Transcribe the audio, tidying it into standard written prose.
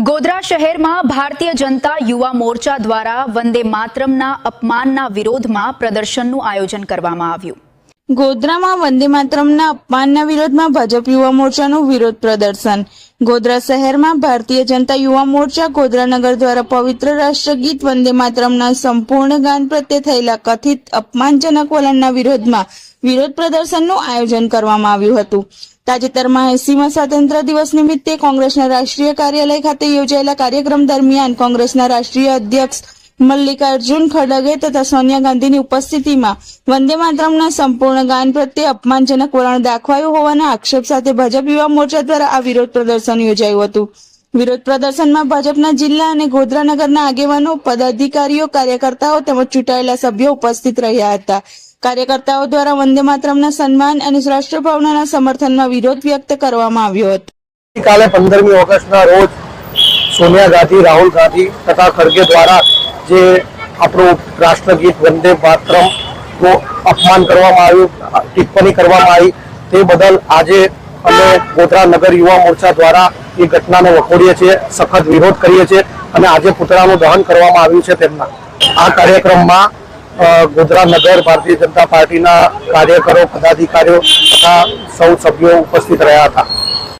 ગોધરા શહેરમાં ભારતીય જનતા યુવા મોરચા દ્વારા વંદે માતરમના અપમાનના વિરોધમાં પ્રદર્શનનું આયોજન કરવામાં આવ્યું। ગોધરામાં વંદે માતરમના અપમાનના વિરોધમાં ભાજપ યુવા મોરચાનું વિરોધ પ્રદર્શન। ગોધરા શહેરમાં ભારતીય જનતા યુવા મોરચા ગોધરા નગર દ્વારા પવિત્ર રાષ્ટ્રગીત વંદે માતરમના સંપૂર્ણ ગાન પ્રત્યે થયેલા કથિત અપમાનજનક વલણના વિરોધમાં વિરોધ પ્રદર્શનનું આયોજન કરવામાં આવ્યું હતું। તાજેતરમાં 80મા સ્વાતંત્ર્ય દિવસ નિમિત્તે કોંગ્રેસના રાષ્ટ્રીય કાર્યાલય ખાતે યોજાયેલા કાર્યક્રમ દરમિયાન કોંગ્રેસના રાષ્ટ્રીય અધ્યક્ષ મલ્લિકાર્જુન ખડગે તથા સોનિયા ગાંધીની ઉપસ્થિતિમાં વંદે માતરમના સંપૂર્ણ ગાન પ્રત્યે અપમાનજનક વલણ દાખવાયું હોવાના આક્ષેપ સાથે ભાજપ યુવા મોરચા દ્વારા આ વિરોધ પ્રદર્શન યોજાયું હતું। વિરોધ પ્રદર્શનમાં ભાજપના જિલ્લા અને ગોધરા નગરના આગેવાનો, પદાધિકારીઓ, કાર્યકર્તાઓ તેમજ ચૂંટાયેલા સભ્યો ઉપસ્થિત રહ્યા હતા। કાર્યકર્તાઓ દ્વારા વંદે માતરમના સન્માન અને રાષ્ટ્રભાવનાના સમર્થનમાં વિરોધ વ્યક્ત કરવામાં આવ્યો હતો। કાલે 15મી ઓગસ્ટના રોજ સોનિયા ગાંધી, રાહુલ ગાંધી તથા ખડગે દ્વારા જે આપણું રાષ્ટ્રગીત વંદે માતરમનું અપમાન કરવામાં આવ્યું, ટિપ્પણી કરવામાં આવી, તે બદલ આજે અમે ગોધરા નગર યુવા મોરચા દ્વારા એ ઘટનાને વખોડીએ છીએ, સખત વિરોધ કરીએ છીએ અને આજે પુતળાનું દહન કરવામાં આવ્યું છે તેમના। આ કાર્યક્રમમાં ગોધરા નગર ભારતીય જનતા પાર્ટીના કાર્યકરો, પદાધિકારીઓ તથા સૌ સભ્યો ઉપસ્થિત રહ્યા હતા।